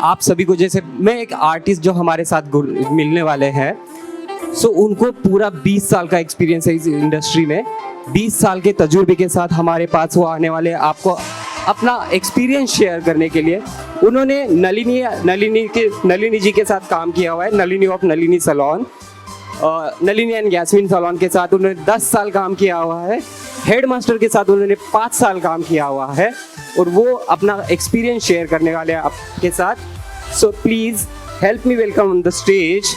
आप सभी को, जैसे मैं एक आर्टिस्ट जो हमारे साथ मिलने वाले हैं, सो उनको पूरा 20 साल का एक्सपीरियंस है इस इंडस्ट्री में। 20 साल के तजुर्बे के साथ हमारे पास वो आने वाले, आपको अपना एक्सपीरियंस शेयर करने के लिए। उन्होंने नलिनी जी के साथ काम किया हुआ है, Nalini of Nalini salon, Nalini and Jasmine salon के साथ उन्होंने 10 साल काम किया हुआ है। हेड मास्टर के साथ उन्होंने 5 साल काम किया हुआ है और वो अपना एक्सपीरियंस शेयर करने वाले हैं आपके साथ। So please help me welcome on the stage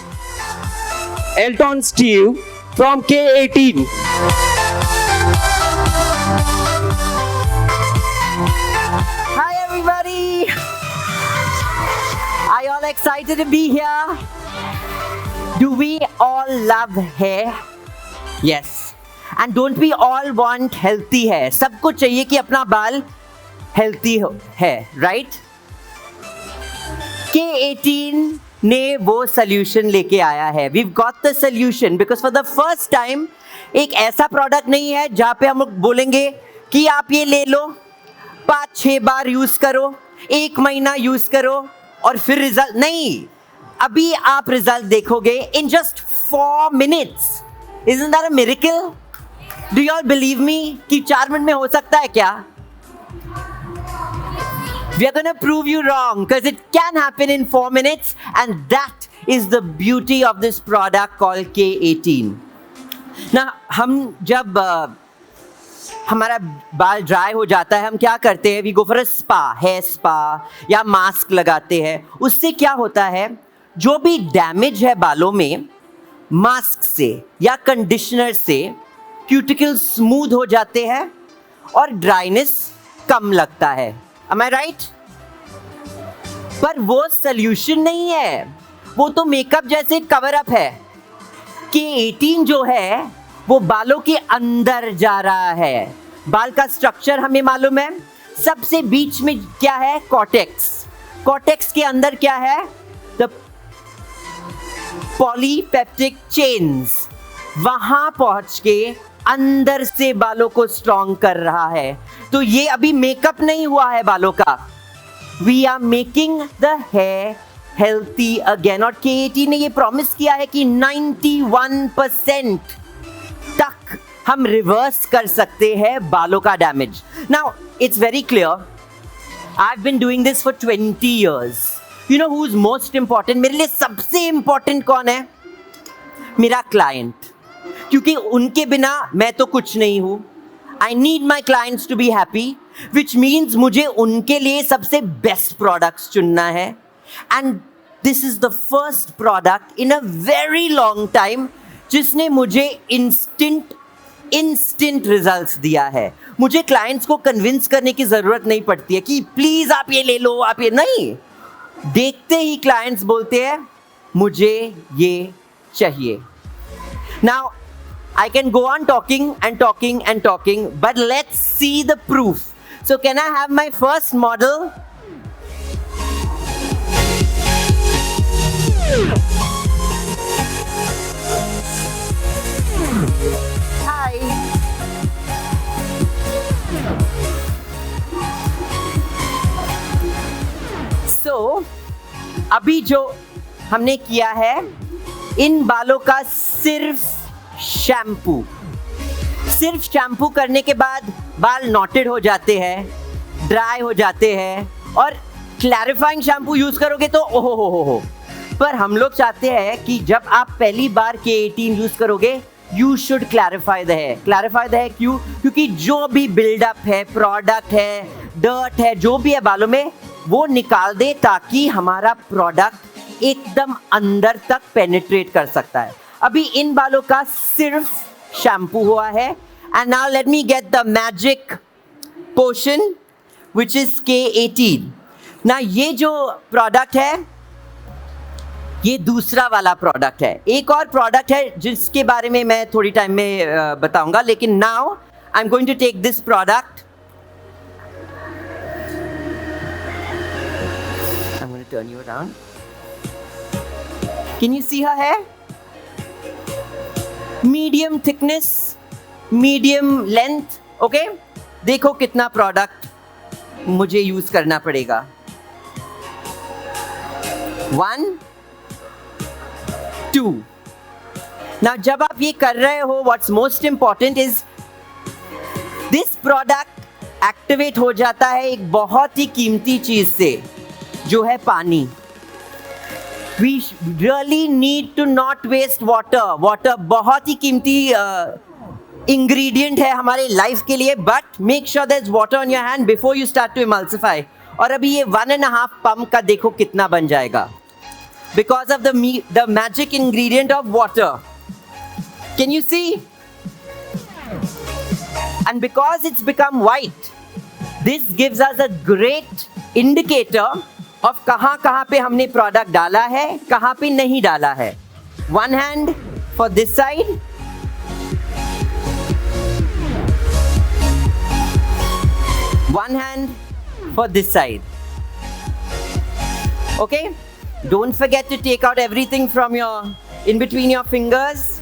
Elton Steve from K18। Hi everybody! Are you all excited to be here? Do we all love hair? Yes. And don't we all want healthy hair? सबको चाहिए कि अपना बाल healthy है, right? K18 ने वो solution लेके आया है. We've got the solution because for the first time एक ऐसा प्रोडक्ट नहीं है जहाँ पे हम लोग बोलेंगे कि आप ये ले लो, 5-6 बार यूज करो, 1 महीना यूज करो और फिर रिजल्ट नहीं. अभी आप रिजल्ट देखोगे in just 4 minutes. Isn't that a miracle? Do you all believe me कि 4 मिनट में हो सकता है क्या? We are going to prove you wrong because it can happen in 4 minutes, and that is the beauty of this product called K18. ना हम जब हमारा बाल ड्राई हो जाता है, हम क्या करते हैं? We go for a spa, hair spa या मास्क लगाते हैं. उससे क्या होता है, जो भी डैमेज है बालों में, मास्क से या कंडीशनर से क्यूटिकल स्मूथ हो जाते हैं और ड्राइनेस कम लगता है. Am I right? पर वो सल्यूशन नहीं है, वो तो मेकअप जैसे कवर अप है. K18 जो है वो बालों के अंदर जा रहा है. बाल का स्ट्रक्चर हमें मालूम है, सबसे बीच में क्या है? कॉर्टेक्स. कॉर्टेक्स के अंदर क्या है? The polypeptic chains. वहां पहुंच के अंदर से बालों को स्ट्रॉन्ग कर रहा है. तो ये अभी मेकअप नहीं हुआ है बालों का. We are making the hair healthy again. और K18 ने ये प्रॉमिस किया है कि 91% तक हम रिवर्स कर सकते हैं बालों का damage. Now it's very clear, I have been doing this for 20 years. You know who is most important? मेरे लिए सबसे इंपॉर्टेंट कौन है? मेरा क्लाइंट. क्योंकि उनके बिना मैं तो कुछ नहीं हूं. I need my clients to be happy, which means मुझे उनके लिए सबसे बेस्ट प्रोडक्ट्स चुनना है. And this is the first product in a very long time जिसने मुझे instant results दिया है. मुझे clients को convince करने की जरूरत नहीं पड़ती है कि प्लीज आप ये ले लो, आप ये नहीं. देखते ही clients बोलते हैं मुझे ये चाहिए. Now I can go on talking and talking and talking, but let's see the proof. So can I have my first model? Hi. So अभी जो हमने किया है, इन बालों का सिर्फ शैम्पू करने के बाद बाल नॉटेड हो जाते हैं, ड्राई हो जाते हैं. और क्लैरिफाइंग शैम्पू यूज करोगे तो ओहो हो. पर हम लोग चाहते हैं कि जब आप पहली बार K18 यूज करोगे, you should clarify the hair. Clarify the hair क्यों? क्योंकि जो भी बिल्डअप है, प्रोडक्ट है, डर्ट है, जो भी है बालों में, वो निकाल दे ताकि हमारा प्रोडक्ट एकदम अंदर तक पेनिट्रेट कर सकता है. अभी इन बालों का सिर्फ शैम्पू हुआ है. And now let me get the magic potion which is K18. ना ये जो प्रोडक्ट है, ये दूसरा वाला प्रोडक्ट है. एक और प्रोडक्ट है जिसके बारे में मैं थोड़ी टाइम में बताऊंगा, लेकिन now I am going to take this product. I am going to turn you around. Can you see her hair? Medium thickness, medium length. Okay, देखो कितना प्रोडक्ट मुझे यूज करना पड़ेगा. 1 2 Now जब आप ये कर रहे हो, what's most important is this product activate हो जाता है एक बहुत ही कीमती चीज से, जो है पानी. We really need to not waste water. Water बहुत ही कीमती ingredient है हमारे लाइफ के लिए, but make sure there's water on your hand before you start to emulsify. और अभी ये 1.5 pump का देखो कितना बन जाएगा, because of the magic ingredient of water. Can you see? And because it's become white, this gives us a great indicator of कहाँ पे हमने प्रोडक्ट डाला है, कहाँ पे नहीं डाला है. One hand for this side, one hand for this side. Okay? Don't forget to take out everything from in between your fingers.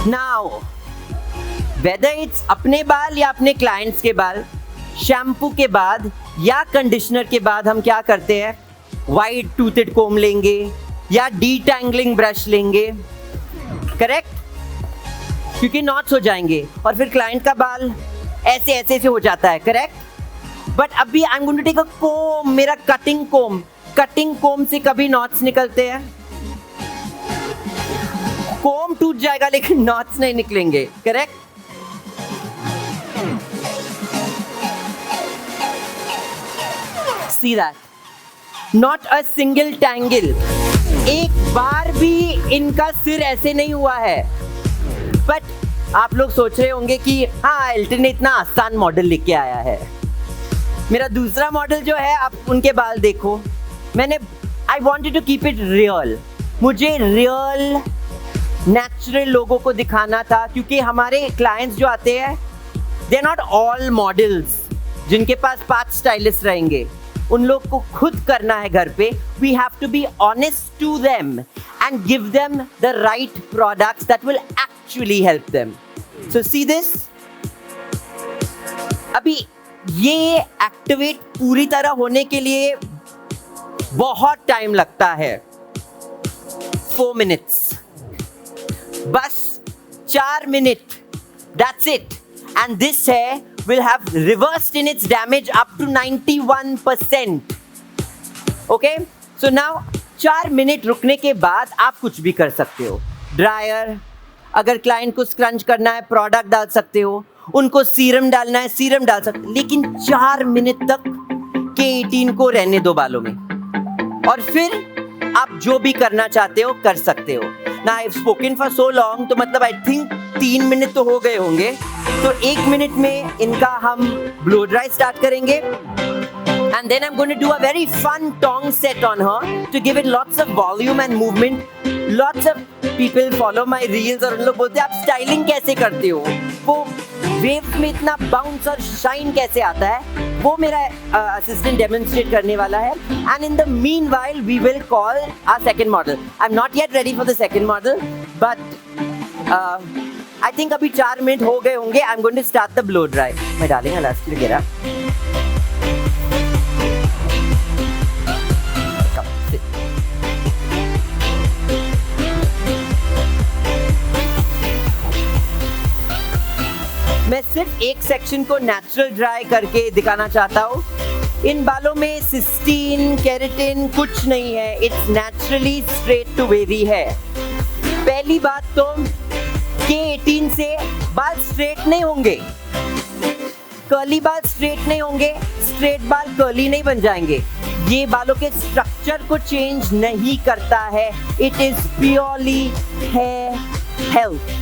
Now, whether it's अपने बाल या अपने क्लाइंट्स के बाल, शैम्पू के बाद या कंडीशनर के बाद हम क्या करते हैं, वाइड टूथेड कोम लेंगे या डीटैंगलिंग ब्रश लेंगे, करेक्ट? क्योंकि नॉट्स हो जाएंगे और फिर क्लाइंट का बाल ऐसे ऐसे से हो जाता है, करेक्ट? बट अभी I am going to take a comb, मेरा कटिंग कोम से कभी नॉट्स निकलते हैं? कोम टूट जाएगा लेकिन नॉट्स नहीं निकलेंगे, correct? See that? Not a single tangle. एक बार भी इनका सिर ऐसे नहीं हुआ है. बट आप लोग सोच रहे होंगे कि हाँ, एल्टन ने इतना आसान मॉडल लेके आया है. मेरा दूसरा मॉडल जो है, आप उनके बाल देखो. I wanted to keep it real. मुझे रियल नेचुरल लोगों को दिखाना था, क्योंकि हमारे क्लाइंट्स जो आते हैं, they are not all models जिनके पास 5 स्टाइलिस्ट रहेंगे. उन लोग को खुद करना है घर पे. We have to be honest to them and give them the right products that will actually help them. So see this. अभी ये एक्टिवेट पूरी तरह होने के लिए बहुत टाइम लगता है. 4 minutes. बस 4 minute. That's it. And this hair will have reversed in its damage up to 91%. Okay? So now 4 minute रुकने के बाद आप कुछ भी कर सकते हो. ड्रायर, अगर क्लाइंट को स्क्रंच करना है, प्रोडक्ट डाल सकते हो. उनको सीरम डालना है, सीरम डाल सकते हो. लेकिन 4 मिनट तक K18 को रहने दो बालों में, और फिर आप जो भी करना चाहते हो कर सकते हो. Now I've spoken for so long, तो मतलब I think 3 मिनट तो हो गए होंगे. तो 1 मिनट में इनका हम ब्लो ड्राई स्टार्ट करेंगे. And then I'm going to do a very fun tong set on her to give it lots of volume and movement. Lots of people follow my reels और उन लोग बोलते हैं आप स्टाइलिंग कैसे करते हो, वो वेव्स में इतना बाउंस और शाइन कैसे आता है, वो मेरा असिस्टेंट डेमोन्स्ट्रेट करने वाला है. And in the meanwhile we will call our second model. I am not yet ready for the second model, but I think अभी 4 मिनट हो गए होंगे. I am going to start the blow dry. मैं डालेंगे last वगैरह. मैं सिर्फ एक सेक्शन को नेचुरल ड्राई करके दिखाना चाहता हूँ. इन बालों में सिस्टीन, केराटिन कुछ नहीं है. It's naturally straight to wavy है. पहली बात तो K18 से बाल स्ट्रेट नहीं होंगे, कर्ली बाल स्ट्रेट नहीं होंगे, स्ट्रेट बाल कर्ली नहीं बन जाएंगे. ये बालों के स्ट्रक्चर को चेंज नहीं करता है. It is purely hair health.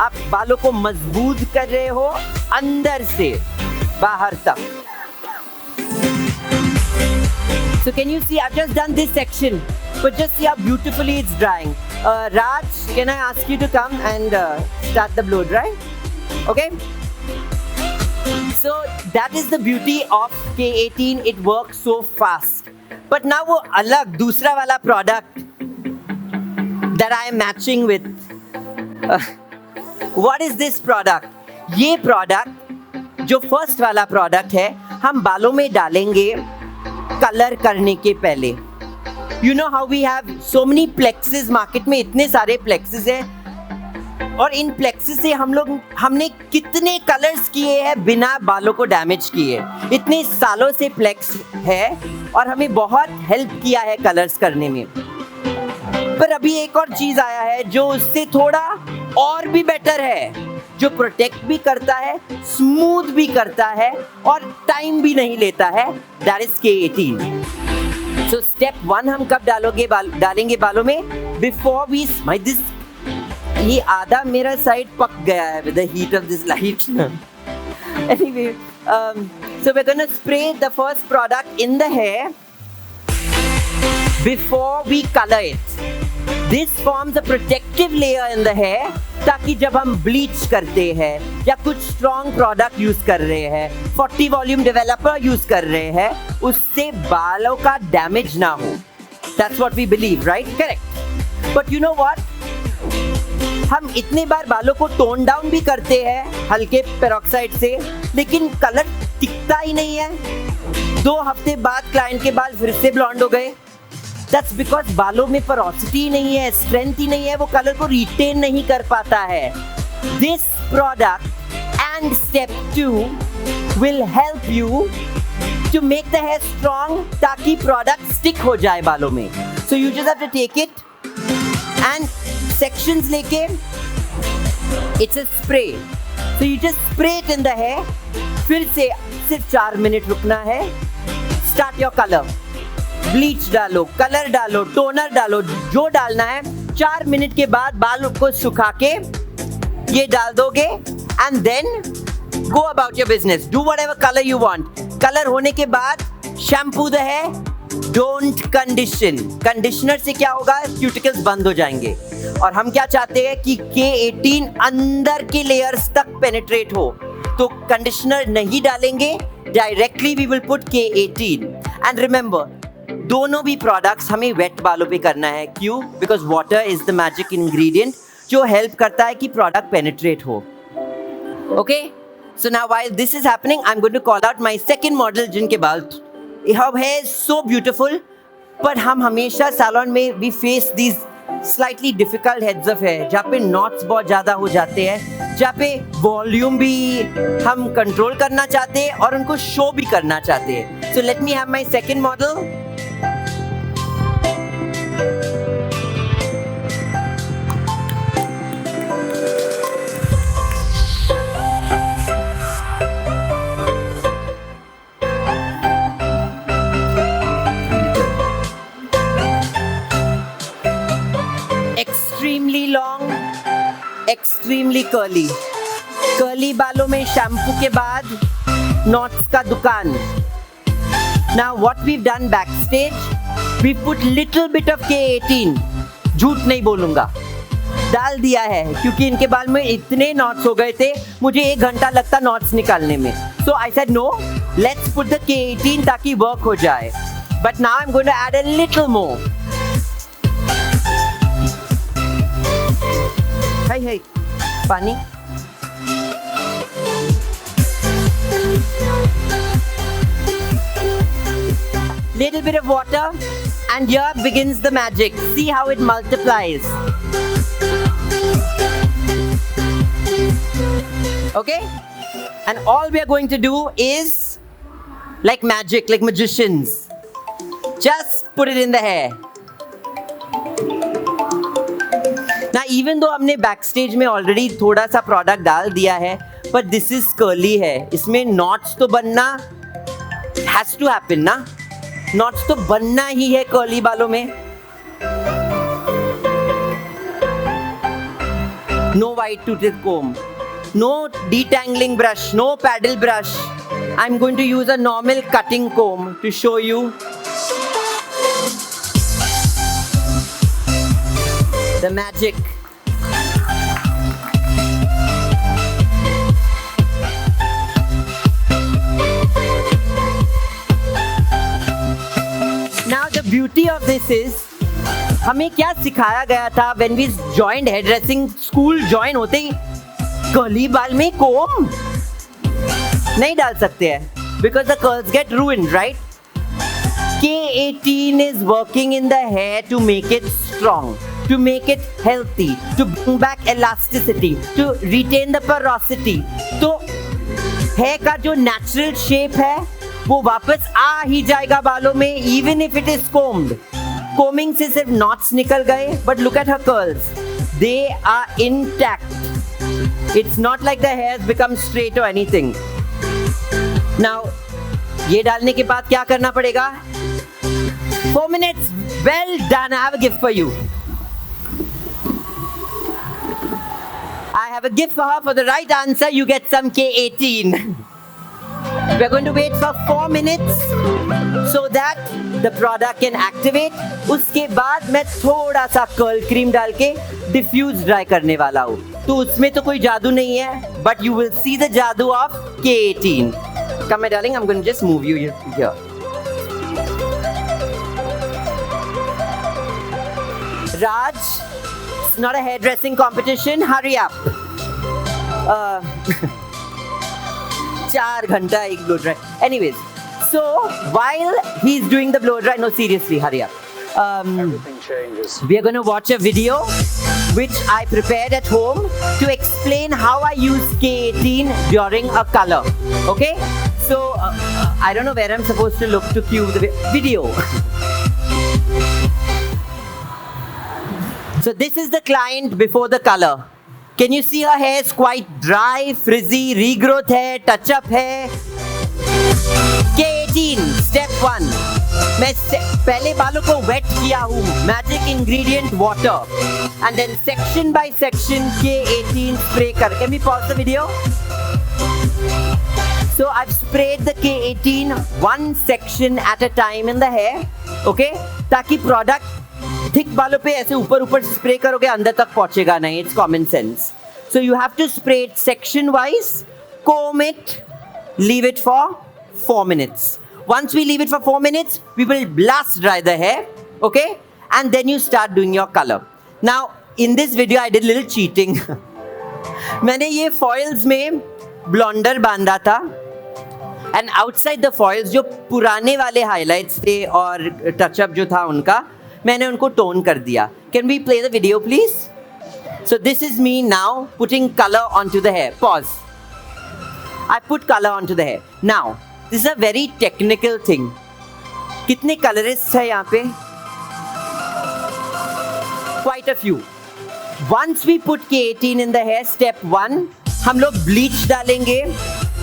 आप बालों को मजबूत कर रहे हो अंदर से बाहर तक. So can you see, I've just done this section, but just see how beautifully it's drying. Raj, can I ask you to come and start the blow dry? Okay? So that is the beauty of K18. It works so fast. But now वो अलग दूसरा वाला product that I am matching with. What is this product? ये product जो first वाला product है हम बालों में डालेंगे कलर करने के पहले। You know how we have so many plexes, market में इतने सारे plexes हैं और इन plexes से हमने कितने कलर्स किए हैं बिना बालों को डैमेज किए। इतने सालों से प्लेक्स है और हमें बहुत हेल्प किया है कलर्स करने में। पर अभी एक और चीज आया है जो उससे थोड़ा और भी बेटर है, जो प्रोटेक्ट भी करता है, स्मूथ भी करता है और टाइम भी नहीं लेता है। That is K18। So step 1 हम कब डालेंगे बालों में? Before we smile this, ये आधा मेरा साइड पक गया है with the heat of this light. Anyway, so we're gonna spray the first product in the hair before we color it. This forms a protective layer in the hair ताकि जब हम bleach करते हैं या कुछ स्ट्रॉन्ग प्रोडक्ट यूज कर रहे हैं, 40 वॉल्यूम डेवलपर यूज कर रहे हैं, उससे बालों का डैमेज ना हो। That's what we believe, right? Correct. But you know what? हम इतने बार बालों को टोन डाउन भी करते हैं हल्के पेरोक्साइड से, लेकिन कलर टिकता ही नहीं है। 2 हफ्ते बाद क्लाइंट के बाल फिर से ब्लॉन्ड हो गए। That's because बालों में पोरोसिटी नहीं है, स्ट्रेंथ ही नहीं है, वो कलर को रिटेन नहीं कर पाता है। This product and step 2 will help you to make the hair strong ताकि product stick हो जाए बालों में। So you just have to take it and sections लेके, it's a spray. So you just spray it in the hair, फिर से सिर्फ 4 minute रुकना है। Start your color. ब्लीच डालो, कलर डालो, टोनर डालो, जो डालना है। 4 मिनट के बाद बाल को सुखा के ये डाल दोगे and then go about your business. Do whatever colour you want. Colour होने के बाद शैम्पू द है, डोंट कंडीशन। कंडीशनर से क्या होगा? क्यूटिकल्स बंद हो जाएंगे। और हम क्या चाहते हैं कि K18 अंदर के लेयर्स तक पेनिट्रेट हो, तो कंडीशनर नहीं डालेंगे, directly we will put K18। And remember, दोनों भी प्रोडक्ट्स हमें वेट बालों पे करना है। क्यों? Because water is the magic ingredient जो हेल्प करता है कि प्रोडक्ट पेनिट्रेट हो। Okay, so now while this is happening, I am going to call out my second model जिनके बाल है सो ब्यूटीफुल, पर हम हमेशा सैलून में we face these slightly difficult heads of hair जहाँ पे नॉट्स बहुत ज़्यादा हो जाते हैं, जहाँ पे वॉल्यूम भी हम कंट्रोल करना चाहते हैं और उनको शो भी करना चाहते हैं। So let me have my second model. Extremely long, extremely curly. Curly बालों में शैम्पू के बाद नॉट्स का दुकान। Now what we've done backstage, we put little bit of K18, झूठ नहीं बोलूंगा, डाल दिया है क्योंकि इनके बाल में इतने नॉट्स हो गए थे, मुझे 1 घंटा लगता नॉट्स निकालने में। So I said no, let's put the K18 ताकि वर्क हो जाए। But now I'm going to add a little more. Hey, पानी। Little bit of water and here begins the magic. See how it multiplies. Okay? And all we are going to do is like magic, like magicians. Just put it in the hair. Now even though हमने backstage में already थोड़ा सा product डाल दिया है, but this is curly है, इसमें knots तो बनना has to happen ना, knots तो बनना ही है curly बालों में। No white toothed comb, no detangling brush, no paddle brush. I'm going to use a normal cutting comb to show you the magic. Now the beauty of this is, हमें क्या सिखाया गया था when we joined hairdressing school, join होते ही curly बाल में कोम। नहीं डाल सकते हैं because the curls get ruined, right? K18 is working in the hair to make it strong, to make it healthy, to bring back elasticity, to retain the porosity. तो hair का जो natural shape है वो वापस आ ही जाएगा बालों में, even if it is combed. Combing से सिर्फ knots निकल गए, but look at her curls. They are intact. It's not like the hair has become straight or anything. Now, ये डालने के बाद क्या करना पड़ेगा? 4 minutes. Well done. I have a gift for you. I have a gift for her. For the right answer, you get some K18. We're going to wait for 4 minutes so that the product can activate. उसके बाद मैं थोड़ा सा curl cream डाल के diffuse dry करने वाला हूँ. तो उसमें तो कोई जादू नहीं है, but you will see the जादू of K18. Come, my darling. I'm going to just move you here. Raj, it's not a hairdressing competition. Hurry up. 4 घंटा एक blow dry. Anyways, so while he's doing the blow dry, no, seriously, hurry up. Everything changes. We are going to watch a video which I prepared at home to explain how I use K18 during a color. Okay? So I don't know where I'm supposed to look to cue the video. So this is the client before the color. Can you see her hair is quite dry, frizzy, regrowth hair, touch-up hair. K18, step 1. मैं पहले बालों को wet किया हूँ, magic ingredient water, and then section by section K18 spray कर. Can we pause the video? So I've sprayed the K18 one section at a time in the hair, okay? ताकि product thick बालों पे ऐसे ऊपर ऊपर spray करोगे अंदर तक पहुंचेगा नहीं. It's common sense. So you have to spray it section wise, comb it, leave it for 4 minutes. Once we leave it for 4 minutes, we will blast dry the hair, okay? And then you start doing your color. Now, in this video, I did little cheating. मैंने ये foils में blonder बांधा था, and outside the foils जो पुराने वाले highlights थे और touch-up जो था उनका, मैंने उनको टोन कर दिया. Can we play the video, please? So this is me now putting color onto the hair. Pause. I put color onto the hair. Now, this is a very technical thing. कितने colorists हैं यहाँ पे? Quite a few. Once we put K18 in the hair, step 1, हम लोग bleach डालेंगे,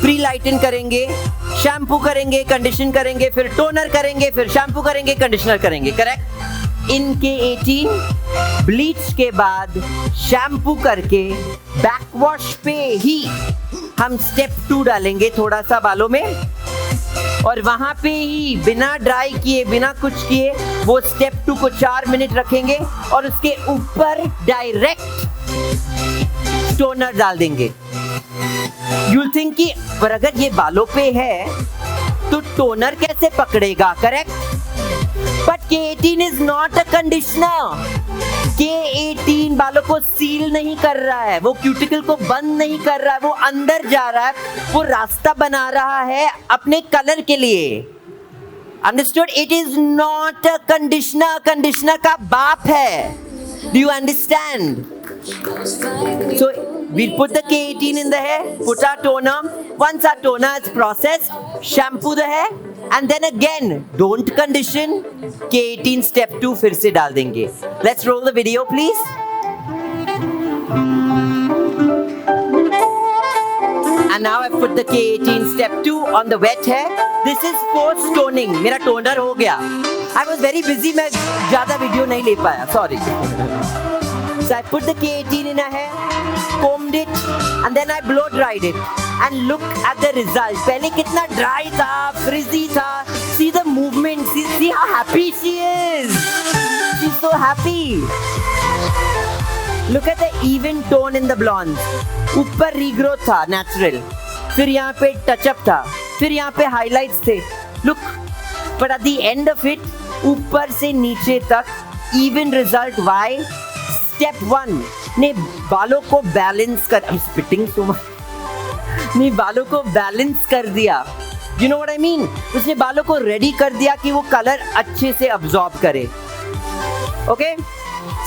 pre-lighten करेंगे, shampoo करेंगे, condition करेंगे, फिर toner करेंगे, फिर shampoo करेंगे, conditioner करेंगे. Correct? इन K18 ब्लीच के बाद शैम्पू करके बैक वॉश पे ही हम स्टेप 2 डालेंगे थोड़ा सा बालों में, और वहां पे ही बिना ड्राई किए बिना कुछ किए वो स्टेप 2 को 4 मिनट रखेंगे और उसके ऊपर डायरेक्ट टोनर डाल देंगे. यू थिंक कि पर अगर ये बालों पे है तो टोनर कैसे पकड़ेगा? Correct. But K18 is not a conditioner. K18 बालों को सील नहीं कर रहा है, वो क्यूटिकल को बंद नहीं कर रहा है, वो अंदर जा रहा है, वो रास्ता बना रहा है अपने कलर के लिए. Understood? It is not a conditioner. Conditioner का बाप है. Do you understand? So we'll put the K18 in the hair, put our toner. Once our toner is processed, shampoo the hair, and then again don't condition. K18 step 2 फिर से डाल देंगे. Let's roll the video, please. And now I've put the K18 step 2 on the wet hair. This is post toning. मेरा toner हो गया. I was very busy. मैं ज़्यादा video नहीं ले पाया. Sorry. So I put the K18 in her hair, combed it, and then I blow dried it. And look at the result. पहले कितना dry था, frizzy था. See the movement. See how happy she is. She's so happy. Look at the even tone in the blonde. ऊपर regrowth था, natural. फिर यहाँ पे touch-up था. फिर यहाँ पे highlights थे. Look, but at the end of it, ऊपर से नीचे तक even result. Why? Step 1 ने बालों को balance कर. I'm spitting so much. अपने बालों को बैलेंस कर दिया. You know what I mean? उसने बालों को रेडी कर दिया कि वो कलर अच्छे से अब्सॉर्ब करे. Okay?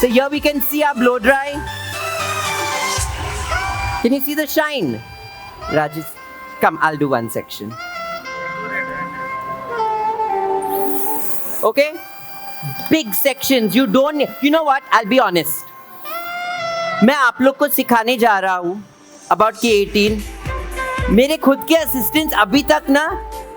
So here we can see our blow dry. Can you see the shine? Rajesh, come, I'll do one section. Okay? Big sections. You know what? I'll be honest. मैं आप लोग को सिखाने जा रहा हूँ about K18. मेरे खुद के असिस्टेंट्स अभी तक ना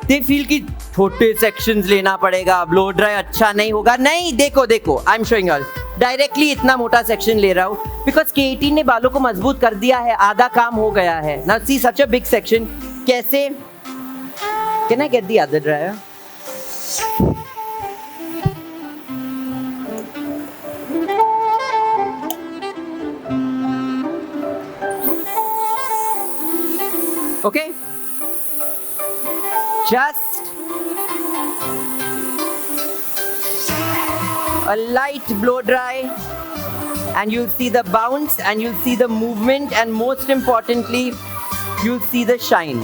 they feel कि छोटे sections लेना पड़ेगा, blow dry अच्छा नहीं होगा. नहीं, देखो, I'm showing you all. Directly इतना मोटा सेक्शन ले रहा हूँ बिकॉज K18 ने बालों को मजबूत कर दिया है, आधा काम हो गया है. Now see such a big section. कैसे? Can I get the other dryer? Okay, just a light blow dry and you'll see the bounce and you'll see the movement and most importantly you'll see the shine.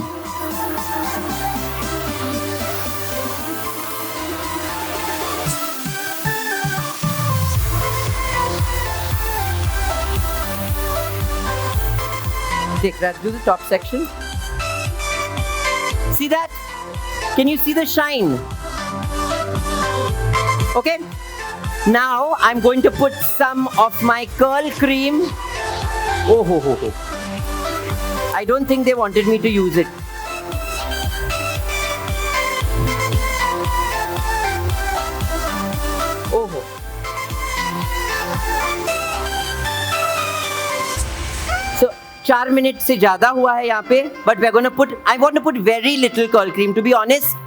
Take that, do the top section. See that? Can you see the shine? Okay. Now I'm going to put some of my curl cream. Oh ho ho ho. I don't think they wanted me to use it. Oh ho. So 4 minutes से ज़्यादा हुआ है यहाँ पे, but I want to put very little curl cream. To be honest,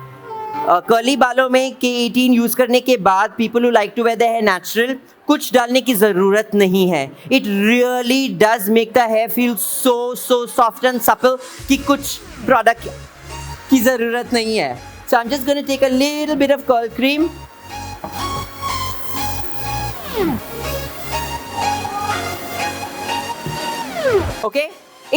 curly बालों में K18 use करने के बाद people who like to wear the hair natural, कुछ डालने की जरूरत नहीं है. It really does make the hair feel so soft and supple कि कुछ प्रोडक्ट की जरूरत नहीं है. So I am just gonna take a little bit of curl cream. Okay,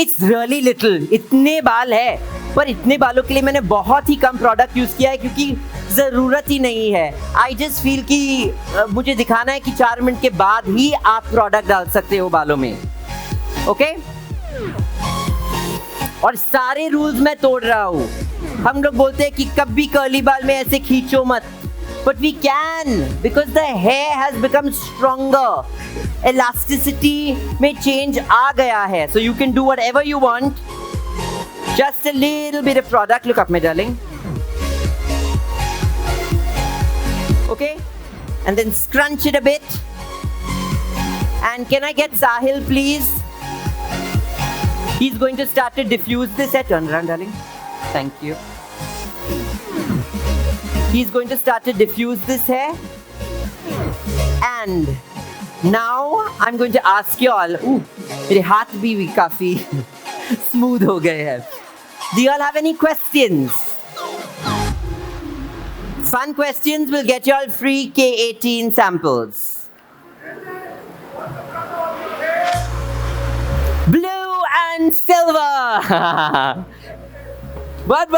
it's really little. इतने बाल है, पर इतने बालों के लिए मैंने बहुत ही कम प्रोडक्ट यूज किया है क्योंकि जरूरत ही नहीं है. आई जस्ट फील कि मुझे दिखाना है कि 4 मिनट के बाद ही आप प्रोडक्ट डाल सकते हो बालों में. ओके, और सारे रूल्स मैं तोड़ रहा हूँ. हम लोग बोलते हैं कि कभी कर्ली बाल में ऐसे खींचो मत, but we can because the hair has become stronger. Elasticity में चेंज आ गया है. So you can do whatever you want. Just a little bit of product. Look up, my darling. Okay, and then scrunch it a bit. And can I get Sahil, please? He's going to start to diffuse this hair. Turn around, darling. Thank you. He's going to start to diffuse this hair. And now I'm going to ask you all. मेरे हाथ भी काफी smooth हो गए हैं. Do you all have any questions? Fun questions will get you all free K18 samples. Blue and silver. What?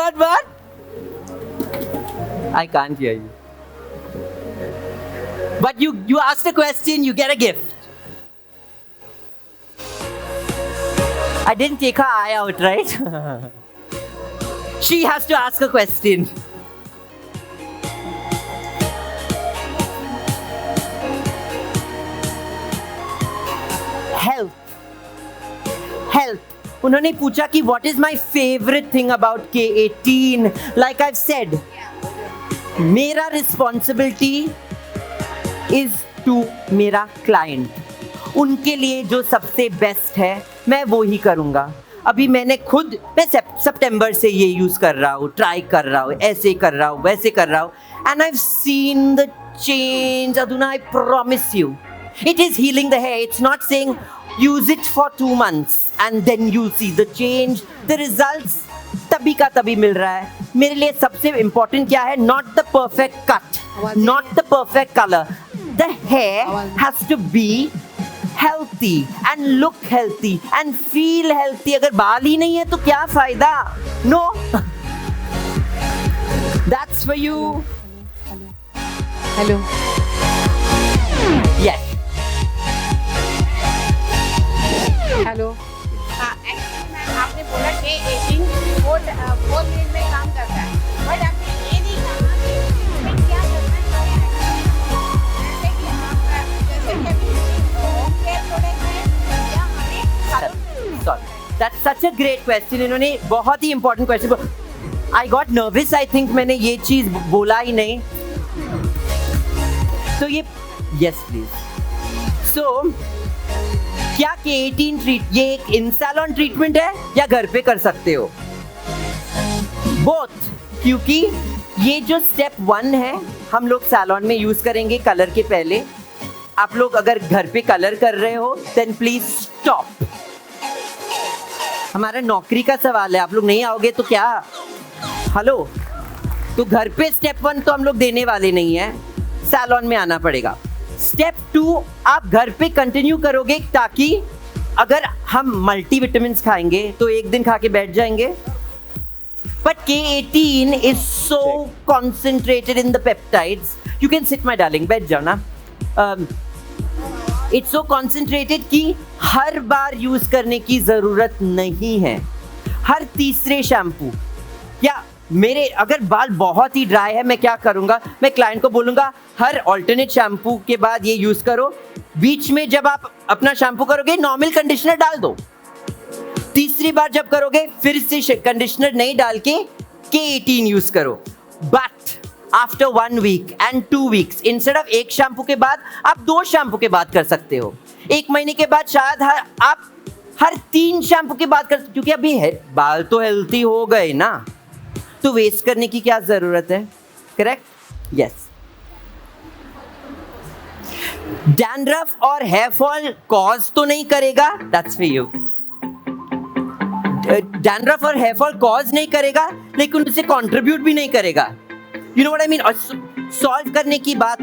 I can't hear you. But you asked a question, you get a gift. I didn't take her eye out, right? She has to ask a question. Health. उन्होंने पूछा कि what is my favorite thing about K18? Like I've said, मेरा responsibility is to मेरा client. उनके लिए जो सबसे best है मैं वो ही करूँगा. अभी मैं सितंबर से ये यूज कर रहा हूँ, ट्राई कर रहा हूँ, ऐसे कर रहा हूँ, वैसे कर रहा हूँ, and I've seen the change. Aduna, I promise you, it is healing the hair. It's not saying use it for 2 months and then you'll see the change. The results तभी का तभी मिल रहा है. मेरे लिए सबसे important क्या है? Not the perfect cut, not the perfect color. The hair has to be healthy and look healthy and feel healthy. अगर बाल ही नहीं है तो क्या फायदा? No. That's for you. Hello Yes. Hello actually ma'am आपने बोला कि 18 4 मिनट में काम करता है, बट आपने ये नहीं कहा कि इसमें क्या करना है। जैसे कि अभी होम केयर प्रोडक्ट है या हमें Sorry. That's such a great question. इन्होंने बहुत ही important question. I got nervous. I think मैंने ये चीज बोला ही नहीं. तो ये yes please. So क्या K18 ये एक इन सैलून ट्रीटमेंट है या घर पे कर सकते हो? बोथ, क्योंकि ये जो स्टेप 1 है हम लोग सैलून में यूज करेंगे कलर के पहले. आप लोग अगर घर पे कलर कर रहे हो देन प्लीज स्टॉप. हमारा नौकरी का सवाल है, आप लोग नहीं आओगे तो क्या? हेलो, तो घर पे स्टेप 1 तो हम लोग देने वाले नहीं है, सैलून में आना पड़ेगा. स्टेप 2 आप घर पे कंटिन्यू करोगे ताकि अगर हम मल्टीविटामिन्स खाएंगे तो एक दिन खा के बैठ जाएंगे. But K18 is so concentrated in the peptides. You can sit my darling, बैठ जाओ ना. It's so concentrated कि हर बार यूज करने की जरूरत नहीं है. हर तीसरे शैम्पू या मेरे अगर बाल बहुत ही ड्राई है मैं क्या करूंगा, मैं क्लाइंट को बोलूंगा हर ऑल्टरनेट शैम्पू के बाद ये यूज करो. बीच में जब आप अपना शैम्पू करोगे नॉर्मल कंडीशनर डाल दो. तीसरी बार जब करोगे फिर से कंडीशनर नहीं डाल के K18 यूज करो. But after 1 week and 2 weeks instead of एक शैम्पू के बाद आप 2 शैम्पू के बाद कर सकते हो. 1 महीने के बाद शायद आप हर 3 शैम्पू के बाद कर, क्योंकि अभी बाल तो हेल्थी हो गए ना, तो वेस्ट करने की क्या जरूरत है. करेक्ट? यस. डैंड्रफ और हेयर फॉल कॉज तो नहीं करेगा, दैट्स फॉर यू. डैंड्रफ और हेयर फॉल कॉज नहीं करेगा लेकिन उसे कंट्रीब्यूट भी नहीं करेगा. You know what I mean. और सॉल्व करने की बात,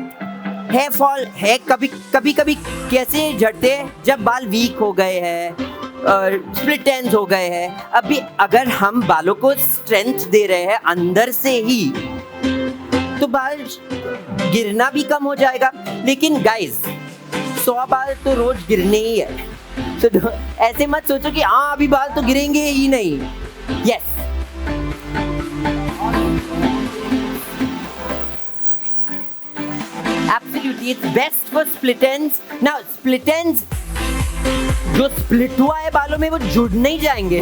हेयर फॉल है कभी कभी कैसे झड़ते हैं जब बाल वीक हो गए हैं, स्प्लिट एंड्स हो गए हैं. अभी अगर हम बालों को स्ट्रेंथ दे रहे हैं अंदर से ही तो बाल गिरना भी कम हो जाएगा. लेकिन गाइस 100 बाल तो रोज गिरने ही है, तो ऐसे मत सोचो कि हाँ अभी बाल तो गिरेंगे ही नहीं. Yes. Absolutely, it's best for split ends. Now, split ends जो स्प्लिट हुआ है बालों में वो जुड़ नहीं जाएंगे,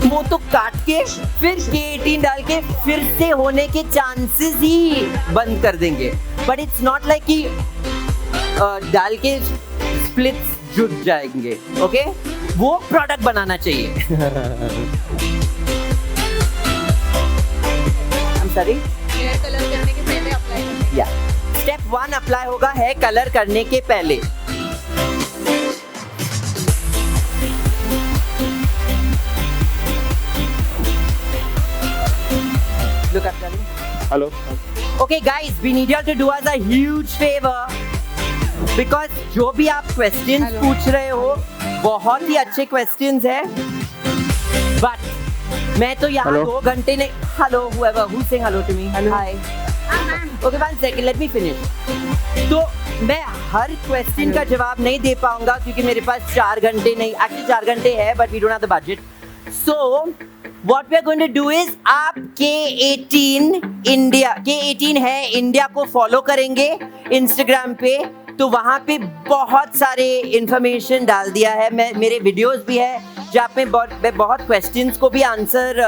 वो तो काट के फिर K18 डाल के फिर से होने के चांसेस ही बंद कर देंगे. बट इट्स नॉट लाइक कि डाल के स्प्लिट्स जुड़ जाएंगे. ओके, वो प्रोडक्ट बनाना चाहिए. I'm sorry. हेयर कलर करने के पहले अप्लाई करते या स्टेप 1 अप्लाई होगा है कलर करने के पहले. Look up, darling. Hello. Okay, guys, we need you all to do us a huge favor because जो भी आप questions Hello. पूछ रहे हो बहुत ही अच्छे questions हैं. But मैं तो यहाँ Hello. 2 घंटे नहीं. Hello, whoever who's saying hello to me. Hello. Hi. Okay, 1 second, let me finish. तो मैं हर क्वेश्चन का जवाब नहीं दे पाऊंगा क्योंकि मेरे पास 4 घंटे नहीं, एक्चुअली 4 घंटे है but we don't have the budget. So what we are going to do is आप K18 है इंडिया को फॉलो करेंगे इंस्टाग्राम पे, तो वहाँ पे बहुत सारे इंफॉर्मेशन डाल दिया है. मेरे वीडियोस भी है जहाँ पे बहुत क्वेश्चंस को भी आंसर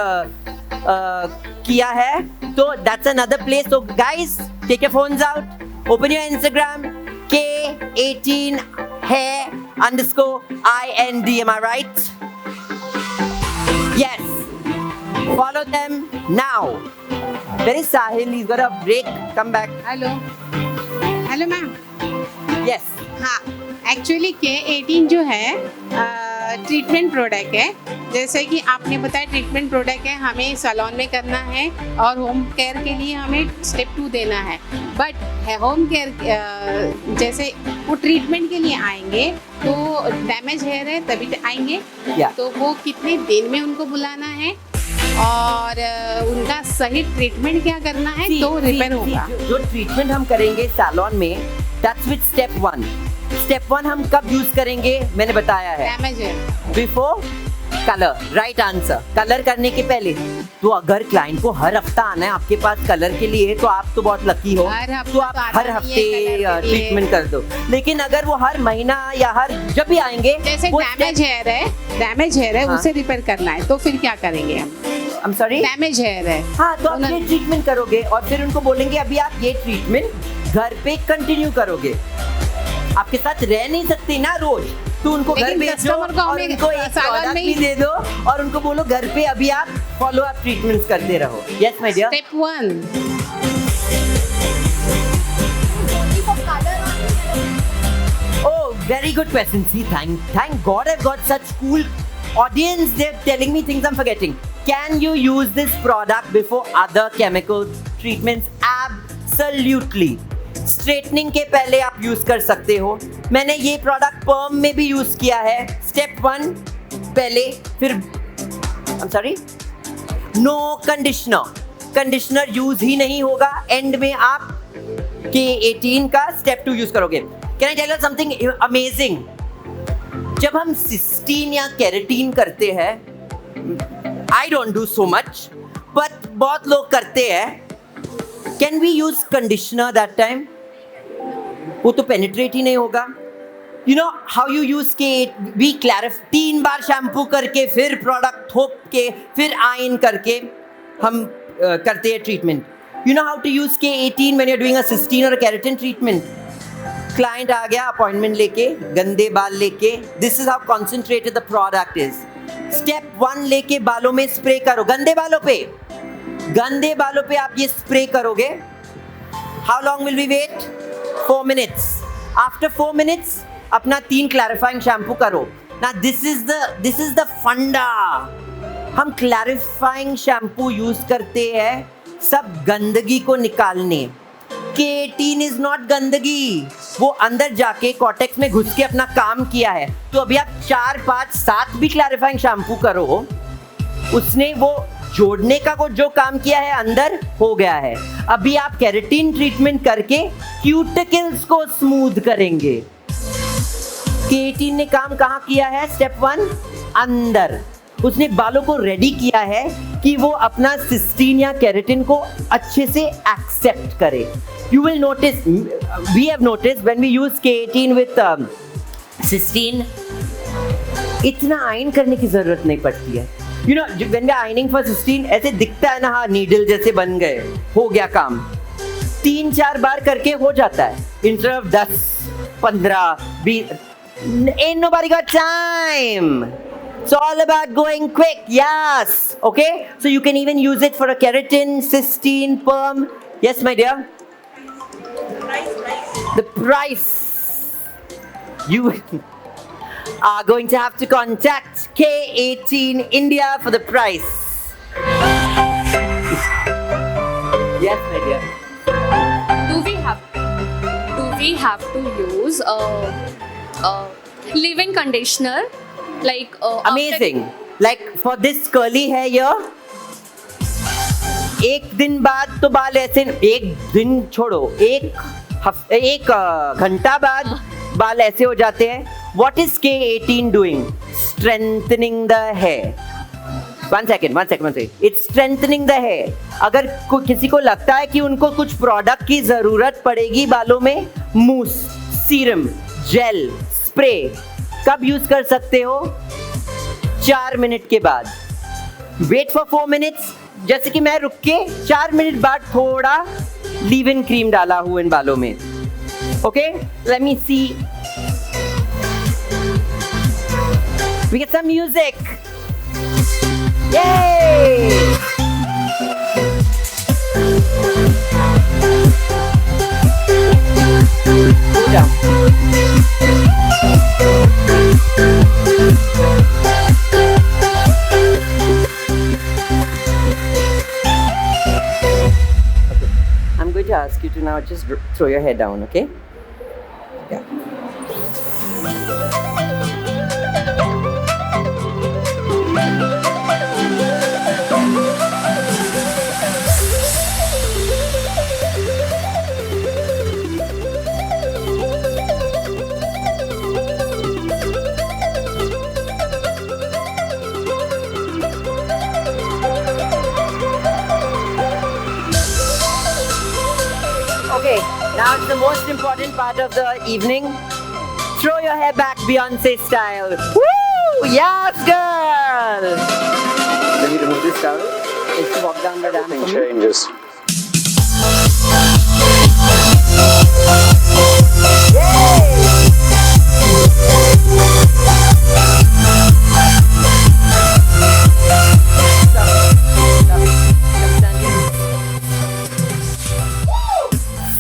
किया है. तो that's another place. So guys, take your phones out, open your Instagram, K18 hair _IND. Am I right? Yes. Follow them now. There is Sahil. He's got a break. Come back. Hello ma'am. Yes. हाँ, actually K18 जो है treatment product है। जैसे कि आपने बताया treatment product है, हमें सैलून में करना है और होम केयर के लिए हमें स्टेप 2 देना है। बट होम केयर जैसे वो ट्रीटमेंट के लिए आएंगे तो डैमेज हेयर है तभी आएंगे, Yeah. तो वो कितने दिन में उनको बुलाना है और उनका सही ट्रीटमेंट क्या करना है तो रिपेयर होगा। जो ट्रीटमेंट हम करेंगे सैलून में, दैट्स विद स्टेप 1। स्टेप 1 हम कब यूज करेंगे मैंने बताया है, damage hair before colour. Right answer. Colour करने के पहले। तो अगर क्लाइंट को हर हफ्ता आना है आपके पास कलर के लिए तो आप तो बहुत लकी हो, हर हफ्ता तो आप तो आता हर नहीं है हफ्ते कलर के लिए। ट्रीटमेंट कर दो। लेकिन अगर वो हर महीना या हर जब भी आएंगे, जैसे वो डैमेज हेयर है हाँ। उसे रिपेयर करना है तो फिर क्या करेंगे हम? I'm sorry? डैमेज हेयर है हाँ, तो आप उन्होंने- ये ट्रीटमेंट करोगे और फिर उनको बोलेंगे अभी आप ये ट्रीटमेंट घर पे कंटिन्यू करोगे। आपके साथ रह नहीं सकते ना रोज, तो उनको घर लेकिन भेजो customer को और हमें उनको एक सैलून प्रोडक्ट में भी ही- दे दो और उनको बोलो घर पे अभी आप फॉलो अप ट्रीटमेंट्स करते रहो। Yes my dear. Step 1 Oh, very good question. See, thank God I've got such cool audience. They're telling me things I'm forgetting. Can you use this product before other chemical treatments? Absolutely. Straightening के पहले आप use कर सकते हो। मैंने ये product पर्म में भी यूज किया है। स्टेप 1 पहले, फिर सॉरी नो कंडीशनर यूज ही नहीं होगा। एंड में आप K18 का स्टेप 2 यूज करोगे। Can I tell you something amazing? जब हम सिस्टीन या केराटिन करते हैं, I don't do so much but बहुत लोग करते हैं। Can we use conditioner that time? वो तो पेनिट्रेट ही नहीं होगा। You know how you use के वी क्लैरिफ 3 बार शैम्पू करके फिर प्रोडक्ट थोप के फिर आयन करके हम करते हैं treatment. You know how to use K18 when you are doing a cysteine और केराटिन ट्रीटमेंट? क्लाइंट आ गया अपॉइंटमेंट लेके, गंदे बाल लेके, this is how concentrated the product is. Step 1 लेके बालों में स्प्रे करो, गंदे बालों पे आप ये स्प्रे करोगे। How long will we wait? 4 minutes. After 4 minutes अपना 3 क्लैरिफाइंग शैम्पू करो। ना दिस इज द फंडा। हम क्लैरिफाइंग शैम्पू यूज करते हैं सब गंदगी को निकालने। K18 इज नॉट गंदगी, वो अंदर जाके कॉर्टेक्स में घुस के अपना काम किया है। तो अभी आप 4, 5, 7 भी क्लैरिफाइंग शैम्पू करो, उसने वो जोड़ने का को जो काम किया है अंदर हो गया है। अभी आप केराटिन ट्रीटमेंट करके क्यूटिकल्स को स्मूथ करेंगे। K18 ने काम कहाँ किया है? स्टेप 1 अंदर। उसने बालों को रेडी किया है कि वो अपना सिस्टीन या केराटिन को अच्छे से एक्सेप्ट करे। You will notice, we have noticed when we use K18 with cysteine, इतना आयन करने की जरूरत नहीं पड़ती है। You know, when we are ironing for cysteine, ऐसे दिखता है ना, हाँ नीडल जैसे बन गए, हो गया काम। 3-4 बार करके हो जाता है, instead of 10, 15, 20. Ain't nobody got time. It's all about going quick. Yes. Okay. So you can even use it for a keratin, cysteine, perm. Yes, my dear. The price. You are going to have to contact K18 India for the price. Yes, my dear. Do we have to use a leave-in conditioner like Amazing. Like for this curly hair here, एक दिन बाद तो बाल ऐसे, एक दिन छोड़ो, एक घंटा बाद बाल ऐसे हो जाते हैं। What is K18 doing? Strengthening the hair. One second. It's strengthening the hair. अगर किसी को लगता है कि उनको कुछ प्रोडक्ट की जरूरत पड़ेगी बालों में, मूस, सीरम, जेल, स्प्रे कब यूज कर सकते हो? 4 मिनट के बाद। Wait for 4 minutes. जैसे कि मैं रुक के 4 मिनट बाद थोड़ा लीव इन क्रीम डाला हूं इन बालों में। Okay, let me see. We get some music. Yay! Go down. now just throw your hair down, okay? Yeah. Okay, now it's the most important part of the evening. Throw your hair back Beyonce style. Woo! Yes, girl! Let me remove this towel. Let's walk down the ramp for Everything me. changes.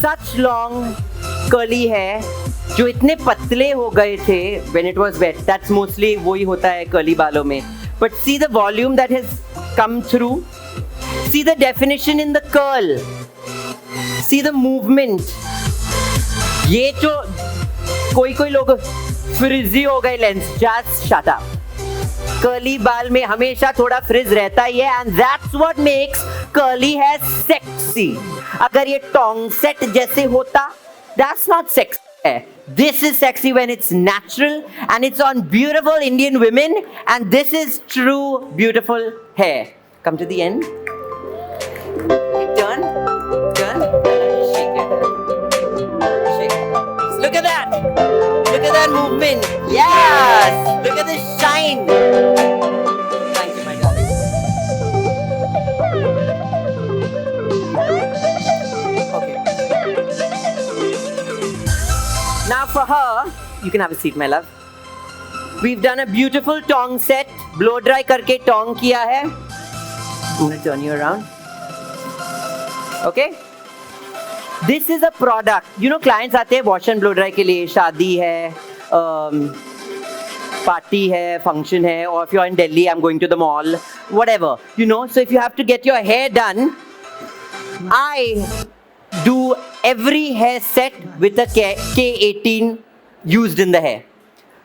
Such long curly hair जो इतने पतले हो गए थे when it was wet. That's mostly वही होता है curly बालों में. But see the volume that has come through. See the definition in the curl. See the movement. ये जो कोई लोग फ्रिजी हो गए lens. Just shut up. Curly बाल में हमेशा थोड़ा फ्रिज रहता ही है and that's what makes curly hair sexy. अगर ये टोंग सेट जैसे होता, that's not sexy hair. This is sexy when it's natural and it's on beautiful Indian women and this is true beautiful hair. Come to the end. Turn. Shake your hair. Shake. Look at that. Look at that movement. Yes. Look at the shine. Thank you, my darling. Okay. Now for her, you can have a seat, my love. We've done a beautiful tong set. Blow dry करके tong किया है. I'm gonna turn you around. Okay? This is a product. You know, clients आते हैं wash and blow dry के लिए. शादी है, party है, function है, or if you're in Delhi, I'm going to the mall, whatever. You know, so if you have to get your hair done, I do every hair set with a K18 used in the hair.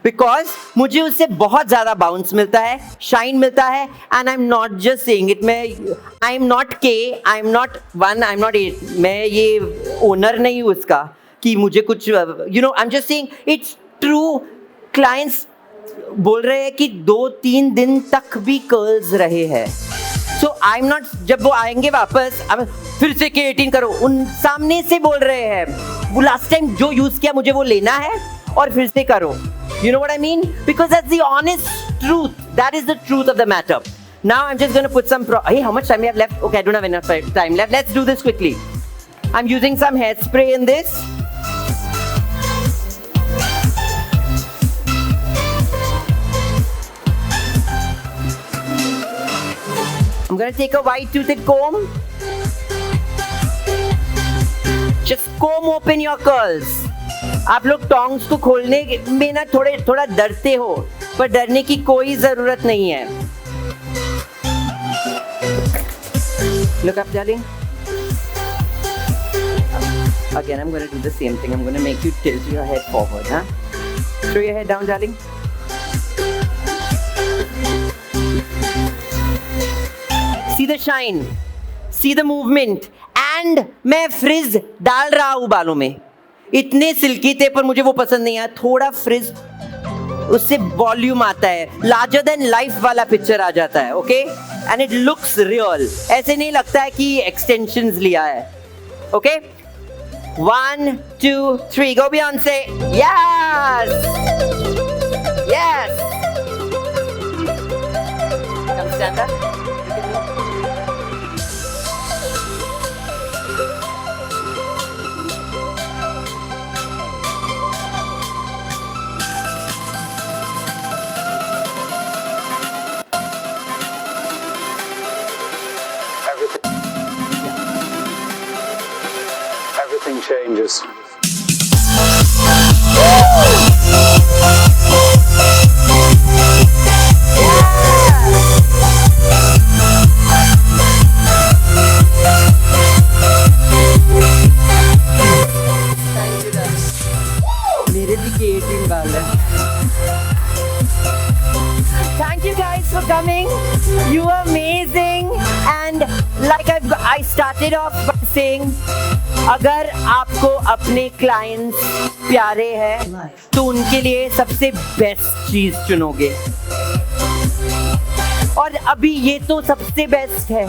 Because मुझे उससे बहुत ज़्यादा bounce मिलता है, shine मिलता है, and I'm not just saying it. I'm not K, I'm not 1, I'm not 8. मैं ये owner नहीं हूँ उसका कि मुझे कुछ, you know, I'm just saying it's true. Clients बोल रहे हैं कि 2-3 दिन तक भी कर्ल्स रहे हैं. So I'm not, जब वो आएंगे वापस अब फिर से K18 करो, उन सामने से बोल रहे हैं वो लास्ट टाइम जो यूज किया मुझे वो लेना है और फिर से करो. You know what I mean? Because that's the honest truth. That is the truth of the matter. Now I'm just going to put some hey, how much time we have left? Okay, I don't have enough time left. Let's do this quickly. I'm using some hairspray in this. I'm going to take a white toothed comb. Just comb open your curls. आप लोग tongs को खोलने में ना थोड़ा डरते हो, पर डरने की कोई जरूरत नहीं है. Look up, darling. Again, I'm going to do the same thing. I'm going to make you tilt your head forward, huh? Throw your head down, darling. See the shine. See the movement. And मैं fridge डाल रहा हूँ बालों में. इतने silkie थे पर मुझे वो पसंद नहीं आया. थोड़ा फ्रिज, उससे वॉल्यूम आता है, लार्जर देन लाइफ वाला पिक्चर आ जाता है. Okay, and it looks real. ऐसे नहीं लगता है कि एक्सटेंशंस लिया है. Okay, 1, 2, 3, go Beyonce. Yes, yes. Come stand up. Everything changes. मेरे भी K18 बाल है। Thank you guys for coming. You are amazing. And like I started off by saying, अगर आपको अपने clients प्यारे हैं तो उनके लिए सबसे बेस्ट चीज चुनोगे। और अभी ये तो सबसे बेस्ट है,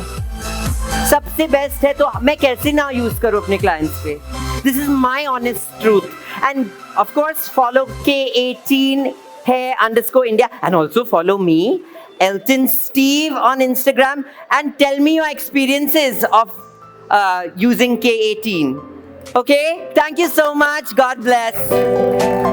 सबसे बेस्ट है, तो मैं कैसे ना यूज करूं अपने क्लाइंट्स पे। This is my honest truth. End of course follow K18 hair _ India and also follow me, Elton Steve, on Instagram, and tell me your experiences of using K18. Okay, thank you so much. God bless.